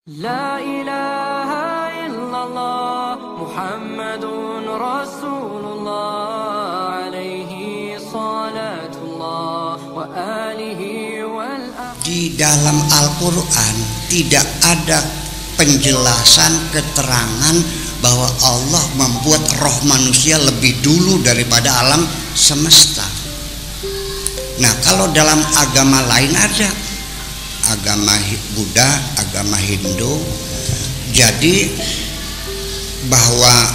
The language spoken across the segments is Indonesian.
لا إله إلا الله محمد رسول الله عليه صلاة الله وآله والأخ. Di dalam Al-Quran tidak ada penjelasan keterangan bahwa Allah membuat roh manusia lebih dulu daripada alam semesta. Nah, kalau dalam agama lain ada, agama Buddha, agama Hindu, jadi bahwa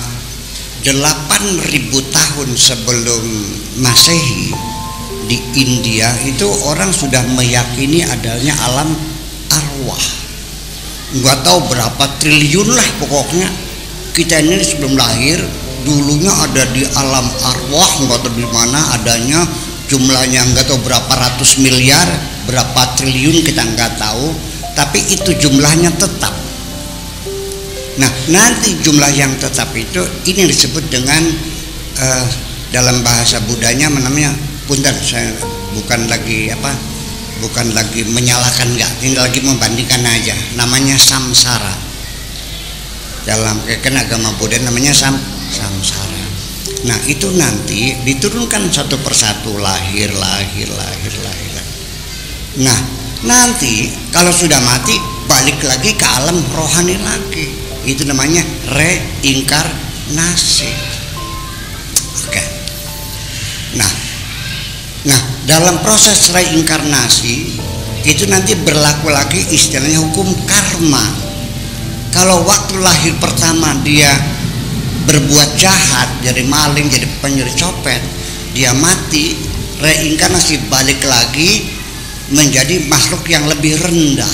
8.000 tahun sebelum Masehi di India itu orang sudah meyakini adanya alam arwah. Nggak tahu berapa triliun lah pokoknya. Kita ini sebelum lahir dulunya ada di alam arwah, nggak tahu di mana adanya, jumlahnya nggak tahu berapa ratus miliar, berapa triliun kita nggak tahu, tapi itu jumlahnya tetap. Nah, nanti jumlah yang tetap itu ini disebut dengan dalam bahasa Buddhanya namanya, punten saya bukan lagi menyalahkan, enggak, ini lagi membandingkan aja, namanya samsara. Dalam agama Buddha namanya samsara. Nah, itu nanti diturunkan satu persatu, lahir. Nah, nanti kalau sudah mati balik lagi ke alam rohani lagi. Itu namanya reinkarnasi. Oke. Nah, dalam proses reinkarnasi itu nanti berlaku lagi istilahnya hukum karma. Kalau waktu lahir pertama dia berbuat jahat, jadi maling, jadi pencuri copet, dia mati, reinkarnasi balik lagi menjadi makhluk yang lebih rendah.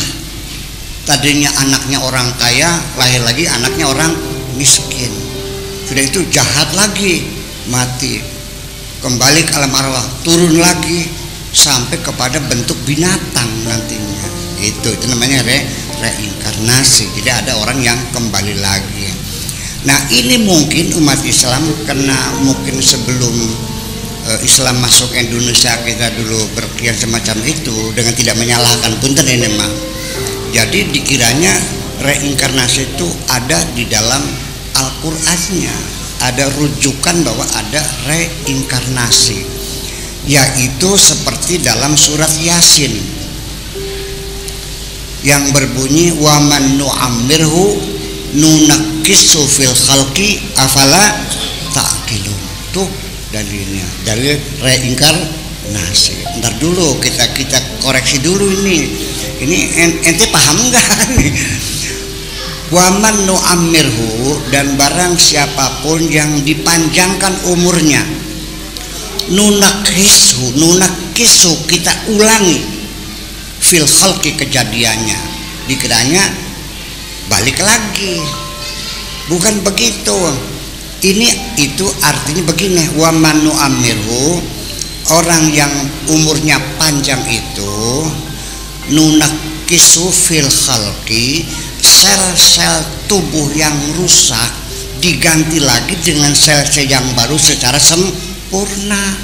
Tadinya anaknya orang kaya, lahir lagi anaknya orang miskin. Sudah itu jahat lagi, mati, kembali ke alam arwah, turun lagi sampai kepada bentuk binatang nantinya. Itu namanya reinkarnasi. Jadi ada orang yang kembali lagi. Nah, ini mungkin umat Islam karena mungkin sebelum Islam masuk Indonesia kita dulu berkian semacam itu dengan tidak menyalahkan, punten ini mah. Jadi dikiranya reinkarnasi itu ada di dalam Al-Qur'annya, ada rujukan bahwa ada reinkarnasi, yaitu seperti dalam surat Yasin yang berbunyi wa man nu'ammirhu nunakkisu fil khalqi afala ta'qilun. Tuh dalilnya, dalil reinkarnasi. Ntar dulu kita koreksi dulu ini ente paham nggak nih? Waman nu'ammirhu, dan barang siapapun yang dipanjangkan umurnya, nunakisu kita ulangi fil khalqi kejadiannya, dikiranya balik lagi. Bukan begitu. Itu artinya begini, wa manu amirhu, orang yang umurnya panjang itu, nunakisu fil khalqi, sel-sel tubuh yang rusak diganti lagi dengan sel-sel yang baru secara sempurna.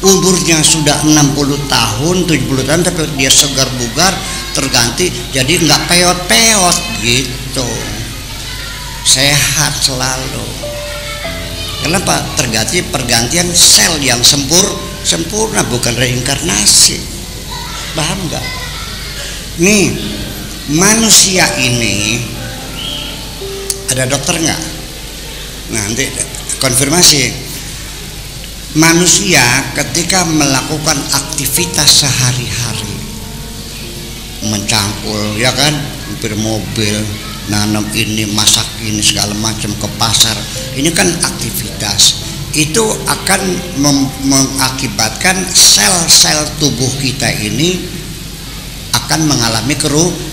Umurnya sudah 60 tahun, 70 tahun, tapi dia segar bugar, terganti jadi nggak peot-peot gitu, sehat selalu. Kenapa? Terganti pergantian sel yang sempurna, bukan reinkarnasi. Paham nggak? Nih, manusia ini ada dokter nggak? Nanti konfirmasi. Manusia ketika melakukan aktivitas sehari-hari, mencangkul, ya kan, hampir mobil, nanam ini, masak ini, segala macam, ke pasar, ini kan aktivitas. Itu akan mengakibatkan sel-sel tubuh kita ini akan mengalami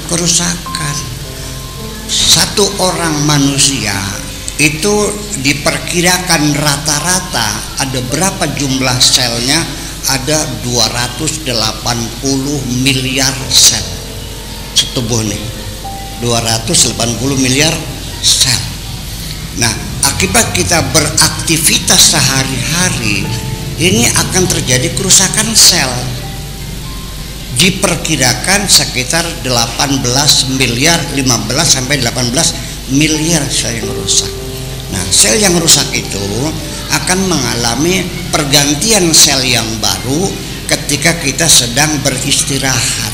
kerusakan. Satu orang manusia itu diperkirakan rata-rata ada berapa jumlah selnya? Ada 280 miliar sel setubuh nih, 280 miliar sel. Nah, akibat kita beraktivitas sehari-hari ini akan terjadi kerusakan sel. diperkirakan sekitar 18 miliar, 15 sampai 18 miliar sel yang rusak. Nah, sel yang rusak itu akan mengalami pergantian sel yang baru ketika kita sedang beristirahat.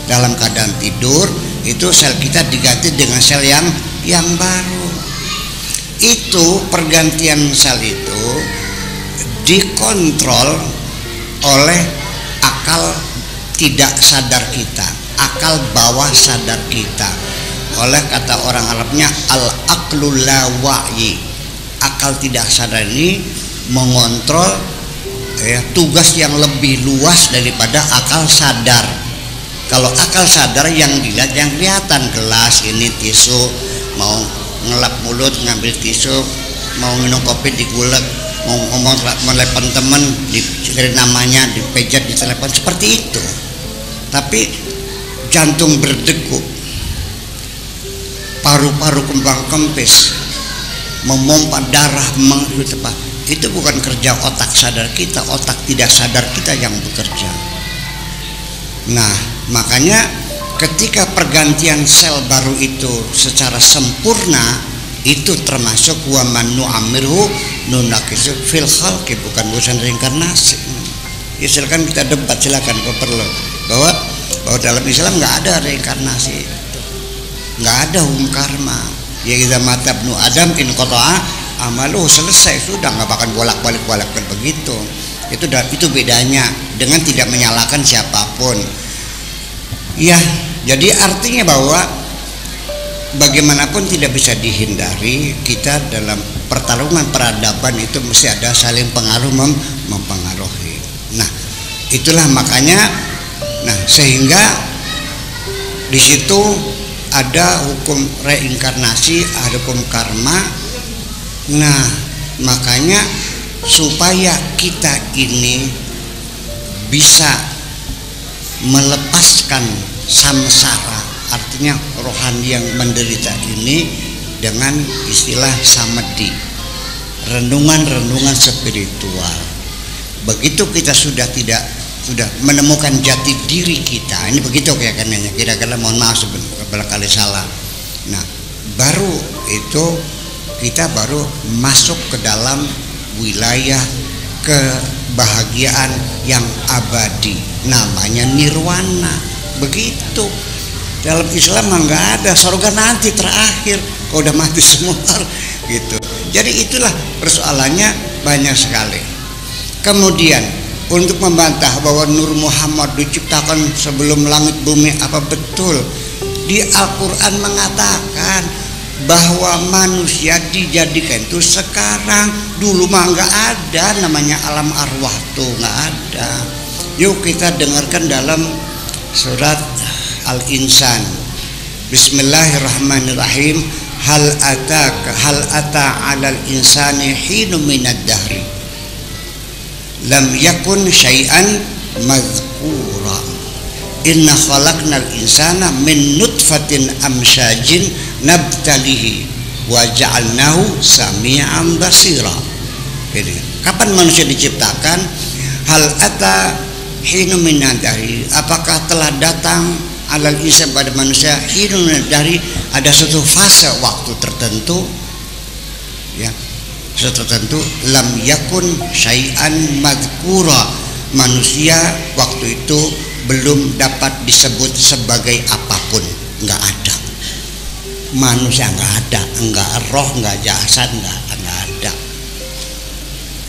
Dalam keadaan tidur, itu sel kita diganti dengan sel yang baru. Itu pergantian sel itu dikontrol oleh akal tidak sadar kita, akal bawah sadar kita. Oleh kata orang Arabnya al-aqlul la wa'yi. Akal tidak sadar ini mengontrol tugas yang lebih luas daripada akal sadar. Kalau akal sadar yang dilihat, yang kelihatan, gelas ini, tisu, mau ngelap mulut ngambil tisu, mau minum kopi digulek, mau ngomong melepon temen dicari namanya, dipejat di telepon, seperti itu. Tapi jantung berdegup, paru-paru kembang kempis, memompa darah, itu bukan kerja otak sadar kita, otak tidak sadar kita yang bekerja. Nah, makanya ketika pergantian sel baru itu secara sempurna, itu termasuk wa man nu'ammirhu nunakisu fil khalqi, bukan urusan reinkarnasi. Ya silakan kita debat, silakan kalau perlu, bahwa dalam Islam nggak ada reinkarnasi, nggak ada hukum karma. Ya kita mata ibnu Adam in qata'a amaluh, selesai sudah, nggak bakal bolak-balik begitu. Itu bedanya dengan tidak menyalahkan siapapun. Ya, jadi artinya bahwa bagaimanapun tidak bisa dihindari, kita dalam pertarungan peradaban itu mesti ada saling pengaruh mempengaruhi. Nah, itulah makanya, sehingga di situ ada hukum reinkarnasi, ada hukum karma. Nah, makanya supaya kita ini bisa melepaskan samsara, artinya rohani yang menderita ini, dengan istilah samadhi, renungan spiritual. Begitu kita sudah menemukan jati diri kita, ini begitu keyakinannya, kira-kira, mohon maaf barangkali salah. Nah, baru itu kita baru masuk ke dalam wilayah kebahagiaan yang abadi, namanya nirwana. Begitu. Dalam Islam nggak ada surga nanti terakhir, kalau udah mati semua gitu. Jadi itulah persoalannya, banyak sekali. Kemudian untuk membantah bahwa Nur Muhammad diciptakan sebelum langit bumi, apa betul di Al-Quran mengatakan bahwa manusia dijadikan itu sekarang? Dulu mah nggak ada namanya alam arwah tuh, nggak ada. Yuk kita dengarkan dalam surat Al-Insan. Bismillahirrahmanirrahim. Hal ata 'alal insani hinum minad dahri lam yakun syai'an mazkura. Inna khalaqnal insana min nutfatin amsyajin nabtalihi wa ja'alnahu sami'an basira. Kapan manusia diciptakan? Hal ata hinum minad dahri, apakah telah datang alal insan pada manusia hinum minad dahri, ada suatu fase waktu tertentu, ya, tertentu, lam yakun syai'an madkura, manusia waktu itu belum dapat disebut sebagai apapun, nggak ada. Manusia nggak ada, nggak roh, nggak jasad, nggak ada.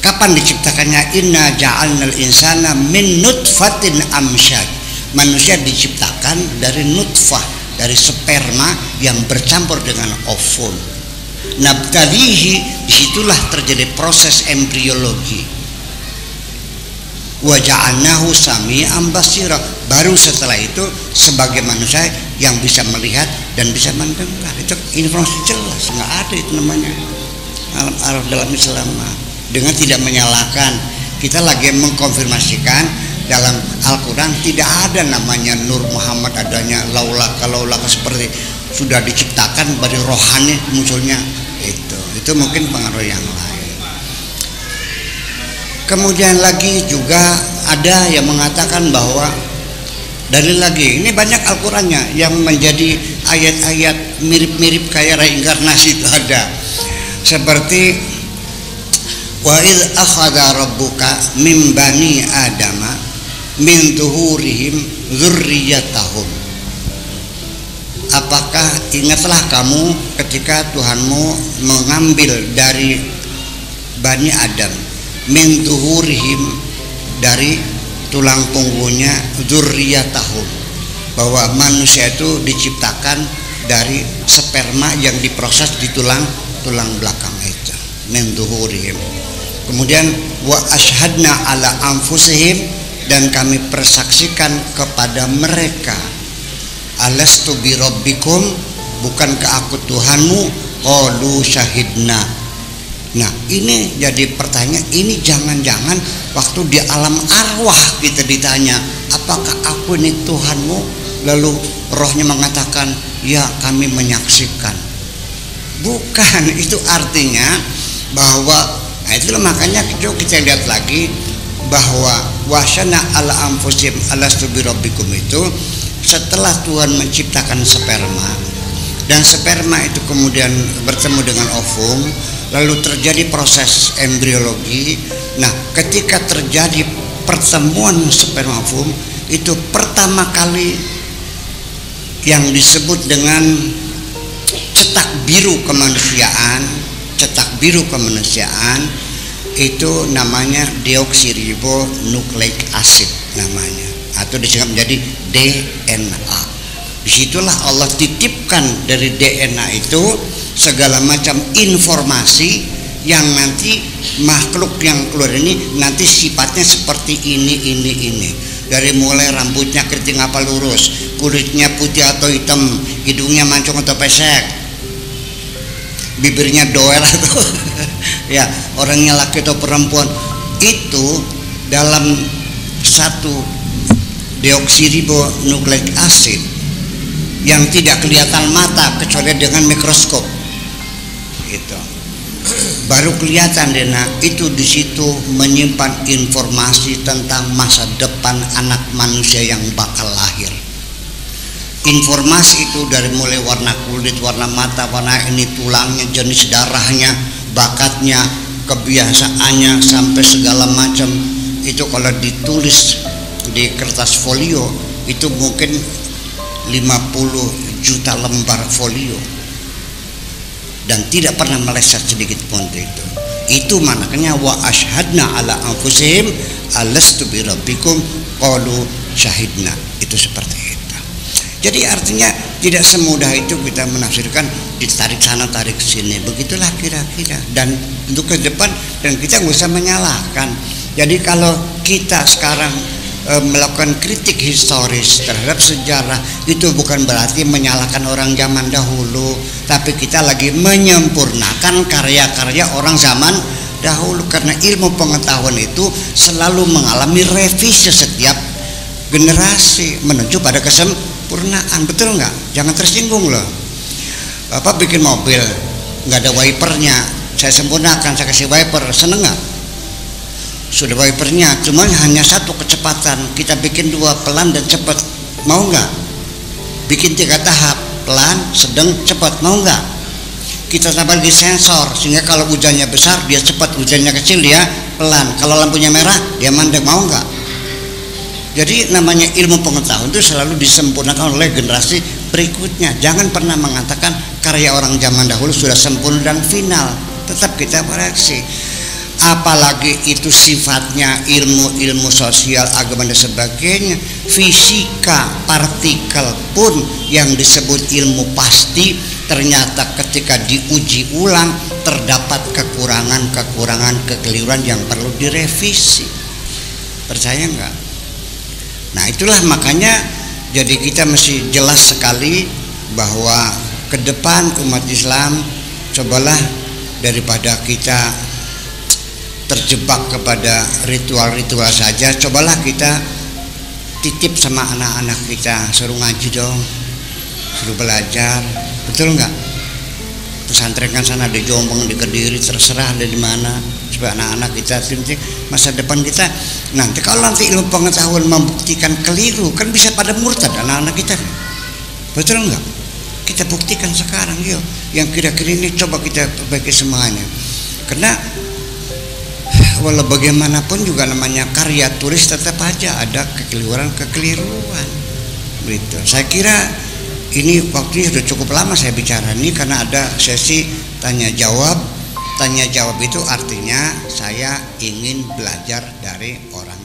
Kapan diciptakannya? Inna ja'alnal insana min nutfatin amsyad. Manusia diciptakan dari nutfah, dari sperma yang bercampur dengan ovum. Nabtalihi, disitulah terjadi proses embriologi. Wa ja'alnahu sami'an basira, baru setelah itu sebagai manusia yang bisa melihat dan bisa mendengar. Itu informasi jelas, nggak ada itu namanya alam arwah dalam Islam. Dengan tidak menyalahkan, kita lagi mengkonfirmasikan dalam Al-Quran tidak ada namanya Nur Muhammad, adanya laulaka seperti sudah diciptakan dari rohani munculnya. Itu mungkin pengaruh yang lain. Kemudian lagi juga ada yang mengatakan bahwa Dalil lagi, ini banyak Al-Qur'annya yang menjadi ayat-ayat mirip-mirip kayak reinkarnasi itu ada. Seperti wa idz akhadha rabbuka min bani adama min zuhurihim dzurriyyatahum. Apakah ingatlah kamu ketika Tuhanmu mengambil dari Bani Adam min zuhurihim, dari tulang punggungnya, dzurriyyatahum, bahwa manusia itu diciptakan dari sperma yang diproses di tulang belakang itu, min zuhurihim. Kemudian wa ashhadna ala anfusihim, dan kami persaksikan kepada mereka, alastu bi rabbikum, bukankah aku Tuhanmu? Qalu syahidna. Nah, ini jadi pertanyaan, ini jangan-jangan waktu di alam arwah kita ditanya, apakah aku ini Tuhanmu? Lalu rohnya mengatakan, ya kami menyaksikan. Bukan, itu artinya bahwa, nah itulah makanya kita lihat lagi bahwa wasyana ala anfusim alastu bi rabbikum itu setelah Tuhan menciptakan sperma, dan sperma itu kemudian bertemu dengan ovum, lalu terjadi proses embriologi. Nah, ketika terjadi pertemuan sperma ovum itu pertama kali yang disebut dengan cetak biru kemanusiaan itu namanya deoksiribonukleik acid namanya, atau disingkat menjadi DNA. Disitulah Allah titipkan dari DNA itu segala macam informasi yang nanti makhluk yang keluar ini nanti sifatnya seperti ini. Dari mulai rambutnya keriting apa lurus, kulitnya putih atau hitam, hidungnya mancung atau pesek, bibirnya doel atau ya orangnya laki atau perempuan. Itu dalam satu deoksiribonukleik acid yang tidak kelihatan mata kecuali dengan mikroskop, itu baru kelihatan DNA itu. Di situ menyimpan informasi tentang masa depan anak manusia yang bakal lahir. Informasi itu dari mulai warna kulit, warna mata, warna ini tulangnya, jenis darahnya, bakatnya, kebiasaannya, sampai segala macam itu kalau ditulis di kertas folio itu mungkin 50 juta lembar folio, dan tidak pernah meleset sedikit pun itu. Itu maknanya wa ashhadna ala anfusihim alastu bi rabbikum qalu syahidna. Itu seperti itu. Jadi artinya tidak semudah itu kita menafsirkan ditarik sana tarik sini. Begitulah kira-kira, dan untuk ke depan, dan kita nggak usah menyalahkan. Jadi kalau kita sekarang melakukan kritik historis terhadap sejarah, itu bukan berarti menyalahkan orang zaman dahulu, tapi kita lagi menyempurnakan karya-karya orang zaman dahulu, karena ilmu pengetahuan itu selalu mengalami revisi setiap generasi menuju pada kesempurnaan. Betul nggak? Jangan tersinggung loh. Bapak bikin mobil nggak ada wipernya, saya sempurnakan, saya kasih wiper, seneng nggak? Sudah wipernya cuma hanya satu kecepatan, kita bikin 2, pelan dan cepat, mau nggak? Bikin 3 tahap, pelan, sedang, cepat, mau nggak? Kita tambah lagi sensor sehingga kalau hujannya besar dia cepat, hujannya kecil dia pelan, kalau lampunya merah dia mandek, mau nggak? Jadi namanya ilmu pengetahuan itu selalu disempurnakan oleh generasi berikutnya. Jangan pernah mengatakan karya orang zaman dahulu sudah sempurna dan final, tetap kita koreksi. Apalagi itu sifatnya ilmu sosial, agama dan sebagainya. Fisika partikel pun yang disebut ilmu pasti, ternyata ketika diuji ulang terdapat kekurangan, kekeliruan yang perlu direvisi. Percaya enggak? Nah itulah makanya jadi kita mesti jelas sekali bahwa ke depan umat Islam, cobalah daripada kita terjebak kepada ritual-ritual saja, cobalah kita titip sama anak-anak kita, suruh ngaji dong, suruh belajar. Betul nggak? Pesantren kan sana di Jombang, di Kediri, terserah ada di mana, supaya anak-anak kita nanti masa depan kita nanti kalau nanti ilmu pengetahuan membuktikan keliru kan bisa pada murtad anak-anak kita, betul enggak? Kita buktikan sekarang yuk, yang kira-kira ini coba kita perbaiki semuanya, karena walau bagaimanapun juga namanya karya tulis tetap aja ada kekeliruan begitu. Saya kira ini waktunya sudah cukup lama saya bicara ini karena ada sesi tanya jawab. Tanya jawab itu artinya saya ingin belajar dari orang